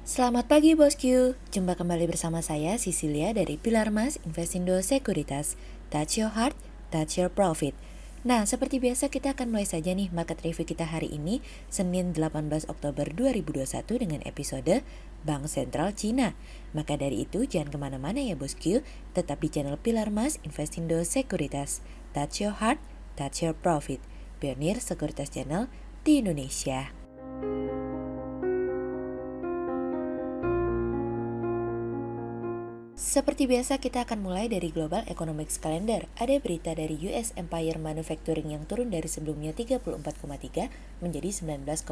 Selamat pagi bosku, jumpa kembali bersama saya Cecilia dari Pilar Mas Investindo Sekuritas. Touch your heart, touch your profit. Nah, seperti biasa kita akan mulai saja nih market review kita hari ini, Senin 18 Oktober 2021 dengan episode Bank Sentral Cina. Maka dari itu jangan kemana-mana ya bosku, tetap di channel Pilar Mas Investindo Sekuritas. Touch your heart, touch your profit. Pionir Sekuritas Channel di Indonesia. Seperti biasa kita akan mulai dari Global Economics Calendar. Ada berita dari US Empire Manufacturing yang turun dari sebelumnya 34,3 menjadi 19,8.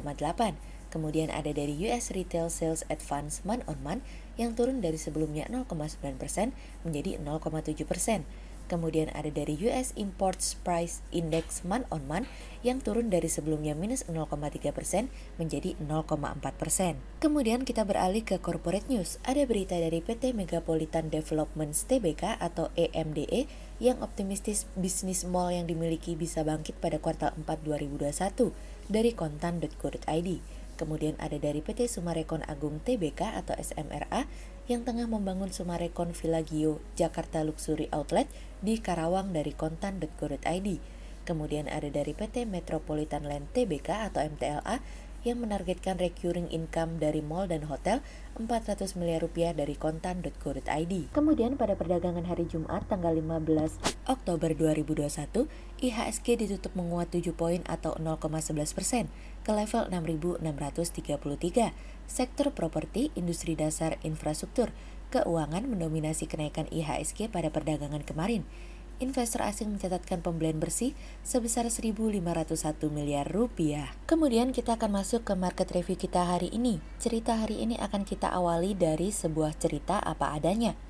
Kemudian ada dari US Retail Sales Advance month on month yang turun dari sebelumnya 0,9% menjadi 0,7%. Kemudian ada dari US Imports Price Index month on month yang turun dari sebelumnya minus 0,3% menjadi 0,4%. Kemudian kita beralih ke corporate news. Ada berita dari PT Megapolitan Developments Tbk atau EMDE yang optimistis bisnis mall yang dimiliki bisa bangkit pada kuartal 4 2021 dari kontan.co.id. Kemudian ada dari PT Sumarekon Agung Tbk atau SMRA yang tengah membangun Sumarekon Villagio Jakarta Luxury Outlet di Karawang dari kontan.co.id. Kemudian ada dari PT Metropolitan Land Tbk atau MTLA yang menargetkan recurring income dari mall dan hotel 400 miliar rupiah dari kontan.co.id. Kemudian pada perdagangan hari Jumat tanggal 15 Oktober 2021, IHSG ditutup menguat 7 poin atau 0,11% ke level 6.633. Sektor properti, industri dasar, infrastruktur, keuangan mendominasi kenaikan IHSG pada perdagangan kemarin. Investor asing mencatatkan pembelian bersih sebesar 1.501 miliar rupiah. Kemudian kita akan masuk ke market review kita hari ini. Cerita hari ini akan kita awali dari sebuah cerita apa adanya.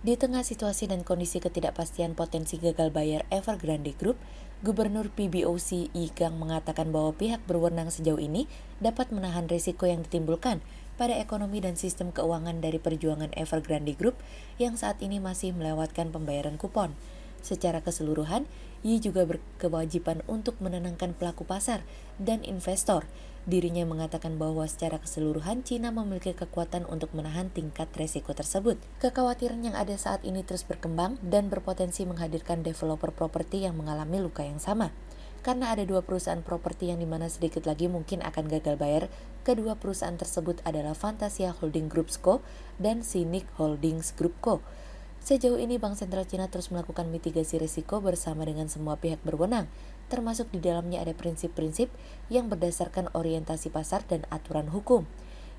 Di tengah situasi dan kondisi ketidakpastian potensi gagal bayar Evergrande Group, Gubernur PBOC Yi Gang mengatakan bahwa pihak berwenang sejauh ini dapat menahan risiko yang ditimbulkan pada ekonomi dan sistem keuangan dari perjuangan Evergrande Group yang saat ini masih melewatkan pembayaran kupon. Secara keseluruhan, Yi juga berkewajiban untuk menenangkan pelaku pasar dan investor. Dirinya mengatakan bahwa secara keseluruhan Cina memiliki kekuatan untuk menahan tingkat resiko tersebut. Kekhawatiran yang ada saat ini terus berkembang dan berpotensi menghadirkan developer properti yang mengalami luka yang sama. Karena ada dua perusahaan properti yang dimana sedikit lagi mungkin akan gagal bayar, kedua perusahaan tersebut adalah Fantasia Holding Group Co. dan Civic Holdings Group Co. Sejauh ini Bank Sentral Cina terus melakukan mitigasi risiko bersama dengan semua pihak berwenang, termasuk di dalamnya ada prinsip-prinsip yang berdasarkan orientasi pasar dan aturan hukum.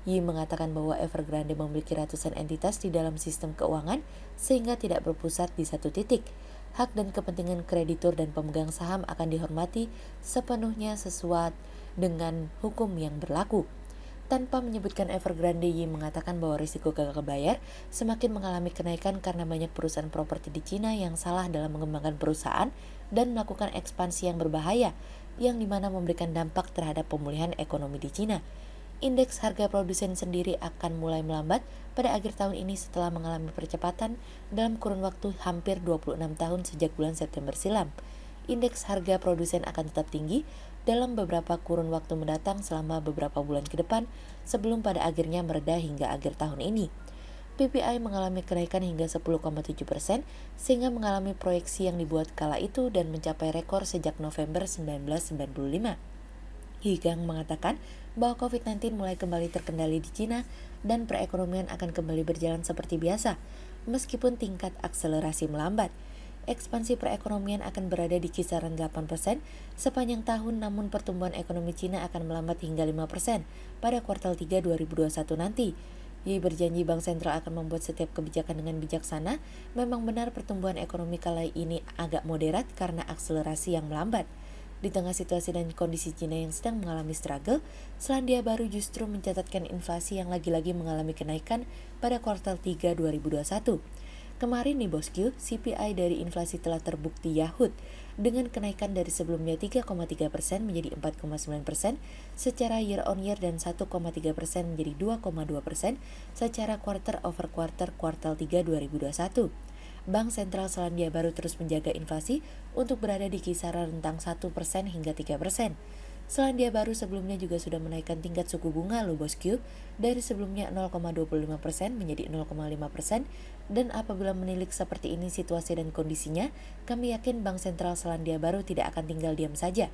Yi mengatakan bahwa Evergrande memiliki ratusan entitas di dalam sistem keuangan sehingga tidak berpusat di satu titik. Hak dan kepentingan kreditur dan pemegang saham akan dihormati sepenuhnya sesuai dengan hukum yang berlaku. Tanpa menyebutkan Evergrande, Yi mengatakan bahwa risiko gagal bayar semakin mengalami kenaikan karena banyak perusahaan properti di Cina yang salah dalam mengembangkan perusahaan dan melakukan ekspansi yang berbahaya, yang dimana memberikan dampak terhadap pemulihan ekonomi di Cina. Indeks harga produsen sendiri akan mulai melambat pada akhir tahun ini setelah mengalami percepatan dalam kurun waktu hampir 26 tahun sejak bulan September silam. Indeks harga produsen akan tetap tinggi dalam beberapa kurun waktu mendatang selama beberapa bulan ke depan sebelum pada akhirnya mereda hingga akhir tahun ini. PPI mengalami kenaikan hingga 10,7% sehingga mengalami proyeksi yang dibuat kala itu dan mencapai rekor sejak November 1995. Yi Gang mengatakan bahwa COVID-19 mulai kembali terkendali di Cina dan perekonomian akan kembali berjalan seperti biasa meskipun tingkat akselerasi melambat. Ekspansi perekonomian akan berada di kisaran 8% sepanjang tahun, namun pertumbuhan ekonomi Cina akan melambat hingga 5% pada kuartal 3 2021 nanti. Yi berjanji Bank Sentral akan membuat setiap kebijakan dengan bijaksana. Memang benar pertumbuhan ekonomi kala ini agak moderat karena akselerasi yang melambat. Di tengah situasi dan kondisi Cina yang sedang mengalami struggle, Selandia Baru justru mencatatkan inflasi yang lagi-lagi mengalami kenaikan pada kuartal 3 2021. Kemarin nih bosku, CPI dari inflasi telah terbukti yahut dengan kenaikan dari sebelumnya 3,3% menjadi 4,9% secara year on year dan 1,3% menjadi 2,2% secara quarter over quarter kuartal 3 2021. Bank Sentral Selandia Baru terus menjaga inflasi untuk berada di kisaran rentang 1% hingga 3%. Selandia Baru sebelumnya juga sudah menaikkan tingkat suku bunga loh bosku, dari sebelumnya 0,25% menjadi 0,5%, dan apabila menilik seperti ini situasi dan kondisinya, kami yakin Bank Sentral Selandia Baru tidak akan tinggal diam saja.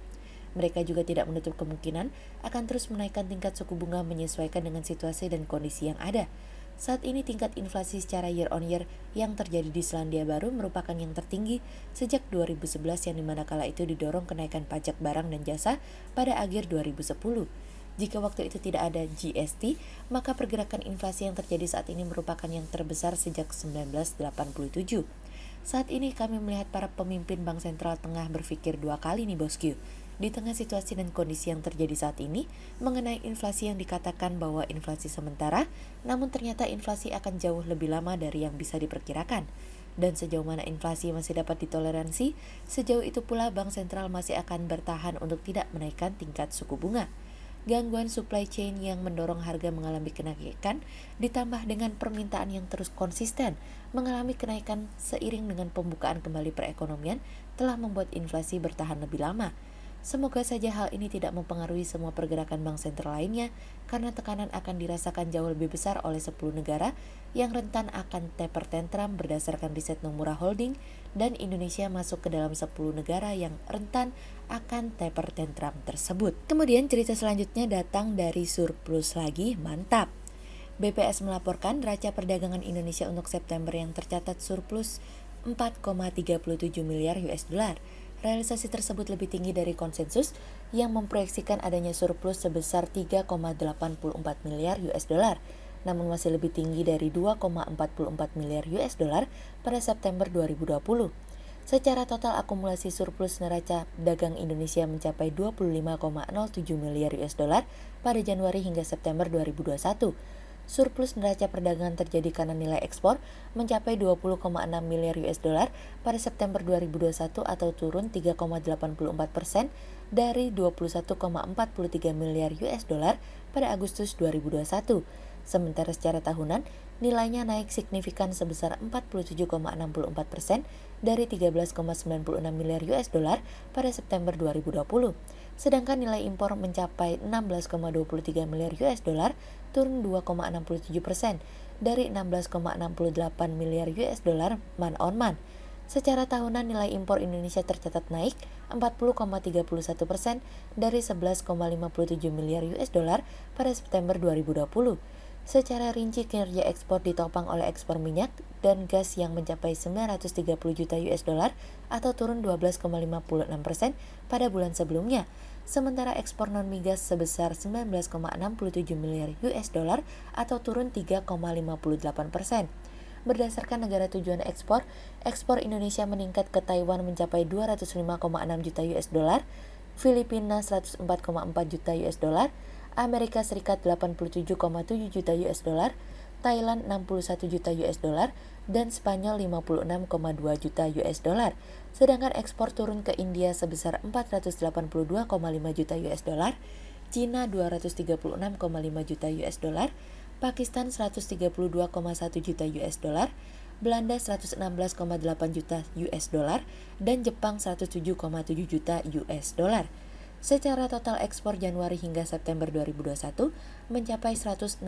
Mereka juga tidak menutup kemungkinan akan terus menaikkan tingkat suku bunga menyesuaikan dengan situasi dan kondisi yang ada. Saat ini tingkat inflasi secara year on year yang terjadi di Selandia Baru merupakan yang tertinggi sejak 2011 yang dimana kala itu didorong kenaikan pajak barang dan jasa pada akhir 2010. Jika waktu itu tidak ada GST, maka pergerakan inflasi yang terjadi saat ini merupakan yang terbesar sejak 1987. Saat ini kami melihat para pemimpin bank sentral tengah berpikir dua kali nih bosku. Di tengah situasi dan kondisi yang terjadi saat ini, mengenai inflasi yang dikatakan bahwa inflasi sementara, namun ternyata inflasi akan jauh lebih lama dari yang bisa diperkirakan. Dan sejauh mana inflasi masih dapat ditoleransi, sejauh itu pula bank sentral masih akan bertahan untuk tidak menaikkan tingkat suku bunga. Gangguan supply chain yang mendorong harga mengalami kenaikan, ditambah dengan permintaan yang terus konsisten mengalami kenaikan seiring dengan pembukaan kembali perekonomian, telah membuat inflasi bertahan lebih lama. Semoga saja hal ini tidak mempengaruhi semua pergerakan bank sentral lainnya, karena tekanan akan dirasakan jauh lebih besar oleh 10 negara yang rentan akan taper tantrum berdasarkan riset Nomura Holding, dan Indonesia masuk ke dalam 10 negara yang rentan akan taper tantrum tersebut. Kemudian cerita selanjutnya datang dari surplus lagi, mantap. BPS melaporkan neraca perdagangan Indonesia untuk September yang tercatat surplus 4,37 miliar US dollar. Realisasi tersebut lebih tinggi dari konsensus yang memproyeksikan adanya surplus sebesar 3,84 miliar US dollar, namun masih lebih tinggi dari 2,44 miliar US dollar pada September 2020. Secara total akumulasi surplus neraca dagang Indonesia mencapai 25,07 miliar US dollar pada Januari hingga September 2021. Surplus neraca perdagangan terjadi karena nilai ekspor mencapai 20,6 miliar US dollar pada September 2021 atau turun 3,84% dari 21,43 miliar US dollar pada Agustus 2021. Sementara secara tahunan, nilainya naik signifikan sebesar 47,64% dari 13,96 miliar US dollar pada September 2020. Sedangkan nilai impor mencapai 16,23 miliar US dollar, turun 2,67% dari 16,68 miliar US dollar man on man. Secara tahunan nilai impor Indonesia tercatat naik 40,31% dari 11,57 miliar US dollar pada September 2020. Secara rinci kinerja ekspor ditopang oleh ekspor minyak dan gas yang mencapai 930 juta US dollar atau turun 12,56% pada bulan sebelumnya. Sementara ekspor non-migas sebesar 19,67 miliar US dollar atau turun 3,58%. Berdasarkan negara tujuan ekspor, ekspor Indonesia meningkat ke Taiwan mencapai 205,6 juta US dollar, Filipina 104,4 juta US dollar, Amerika Serikat 87,7 juta US dollar, Thailand 61 juta US dollar, dan Spanyol 56,2 juta US dollar. Sedangkan ekspor turun ke India sebesar 482,5 juta US dollar, Cina 236,5 juta US dollar, Pakistan 132,1 juta US dollar, Belanda 116,8 juta US dollar, dan Jepang 107,7 juta US dollar. Secara total ekspor Januari hingga September 2021 mencapai 164,29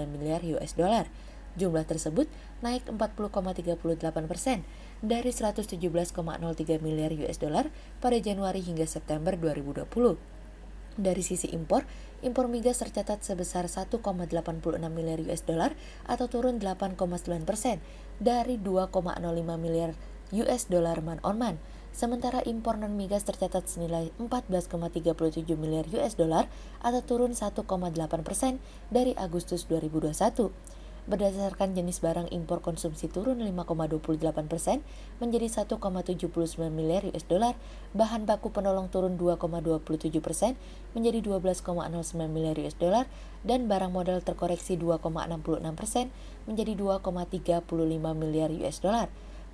miliar US dollar. Jumlah tersebut naik 40,38% dari 117,03 miliar US dollar pada Januari hingga September 2020. Dari sisi impor migas tercatat sebesar 1,86 miliar US dollar atau turun 8,9% dari 2,05 miliar US dollar man on man. Sementara impor non-migas tercatat senilai 14,37 miliar US dollar atau turun 1,8% dari Agustus 2021. Berdasarkan jenis barang, impor konsumsi turun 5,28% menjadi 1,79 miliar US dollar, bahan baku penolong turun 2,27% menjadi 12,09 miliar US dollar, dan barang modal terkoreksi 2,66% menjadi 2,35 miliar US dollar.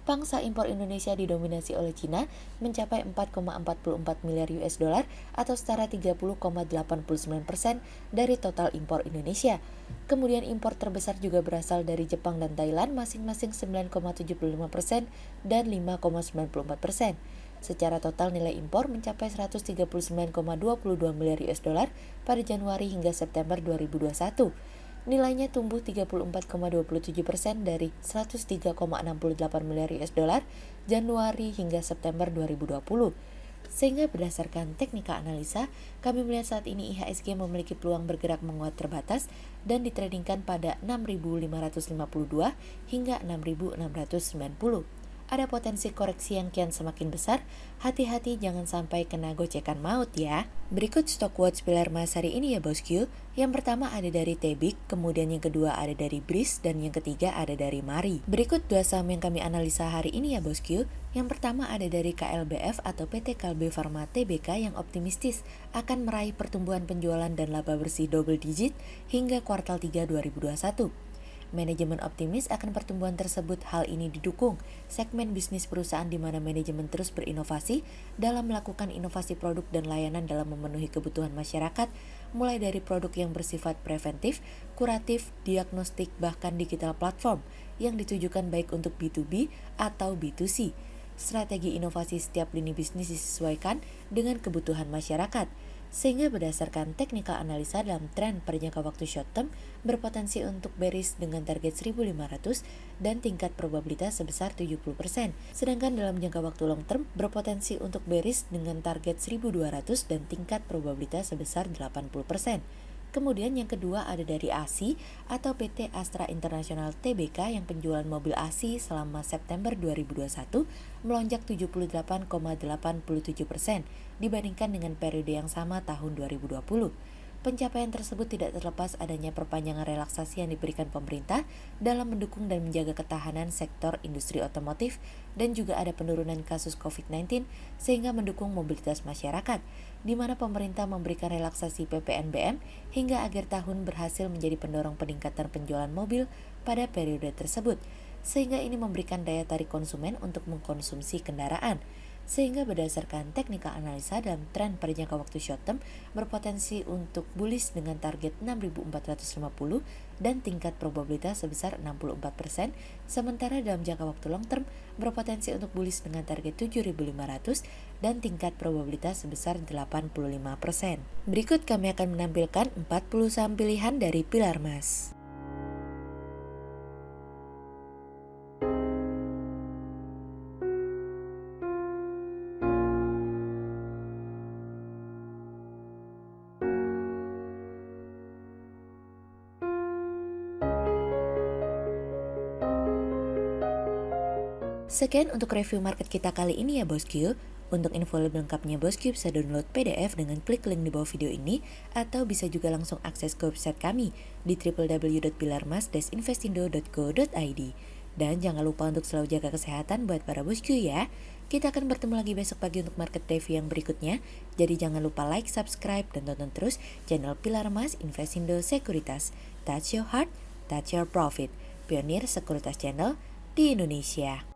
Pangsa impor Indonesia didominasi oleh Cina mencapai 4,44 miliar US dollar atau setara 30,89% dari total impor Indonesia. Kemudian impor terbesar juga berasal dari Jepang dan Thailand masing-masing 9,75% dan 5,94%. Secara total nilai impor mencapai 139,22 miliar US dollar pada Januari hingga September 2021. Nilainya tumbuh 34,27% dari 103,68 miliar US dollar Januari hingga September 2020. Sehingga berdasarkan teknika analisa, kami melihat saat ini IHSG memiliki peluang bergerak menguat terbatas dan ditradingkan pada 6.552 hingga 6.690. Ada potensi koreksi yang kian semakin besar, hati-hati jangan sampai kena gocekan maut ya. Berikut stock watch pilar emas hari ini ya bosku. Yang pertama ada dari Tebik, kemudian yang kedua ada dari BRIS, dan yang ketiga ada dari Mari. Berikut dua saham yang kami analisa hari ini ya bosku. Yang pertama ada dari KLBF atau PT Kalbe Farma Tbk yang optimistis akan meraih pertumbuhan penjualan dan laba bersih double digit hingga kuartal 3 2021. Manajemen optimis akan pertumbuhan tersebut. Hal ini didukung segmen bisnis perusahaan di mana manajemen terus berinovasi dalam melakukan inovasi produk dan layanan dalam memenuhi kebutuhan masyarakat, mulai dari produk yang bersifat preventif, kuratif, diagnostik, bahkan digital platform yang ditujukan baik untuk B2B atau B2C. Strategi inovasi setiap lini bisnis disesuaikan dengan kebutuhan masyarakat, sehingga berdasarkan teknikal analisa dalam tren pada jangka waktu short term berpotensi untuk bearish dengan target 1.500 dan tingkat probabilitas sebesar 70%. Sedangkan dalam jangka waktu long term berpotensi untuk bearish dengan target 1.200 dan tingkat probabilitas sebesar 80%. Kemudian yang kedua ada dari ASI atau PT Astra International Tbk yang penjualan mobil ASI selama September 2021 melonjak 78,87% dibandingkan dengan periode yang sama tahun 2020. Pencapaian tersebut tidak terlepas adanya perpanjangan relaksasi yang diberikan pemerintah dalam mendukung dan menjaga ketahanan sektor industri otomotif, dan juga ada penurunan kasus COVID-19 sehingga mendukung mobilitas masyarakat, di mana pemerintah memberikan relaksasi PPNBM hingga akhir tahun berhasil menjadi pendorong peningkatan penjualan mobil pada periode tersebut, sehingga ini memberikan daya tarik konsumen untuk mengkonsumsi kendaraan. Sehingga berdasarkan teknikal analisa dalam tren pada jangka waktu short term berpotensi untuk bullish dengan target 6.450 dan tingkat probabilitas sebesar 64%, sementara dalam jangka waktu long term berpotensi untuk bullish dengan target 7.500 dan tingkat probabilitas sebesar 85%. Berikut kami akan menampilkan 40 saham pilihan dari pilar emas. Sekian untuk review market kita kali ini ya bosku. Untuk info lebih lengkapnya bosku bisa download PDF dengan klik link di bawah video ini, atau bisa juga langsung akses ke website kami di www.pilarmas-investindo.co.id. Dan jangan lupa untuk selalu jaga kesehatan buat para bosku ya. Kita akan bertemu lagi besok pagi untuk market review yang berikutnya. Jadi jangan lupa like, subscribe, dan tonton terus channel Pilar Emas Investindo Sekuritas. Touch your heart, touch your profit. Pionir Sekuritas Channel di Indonesia.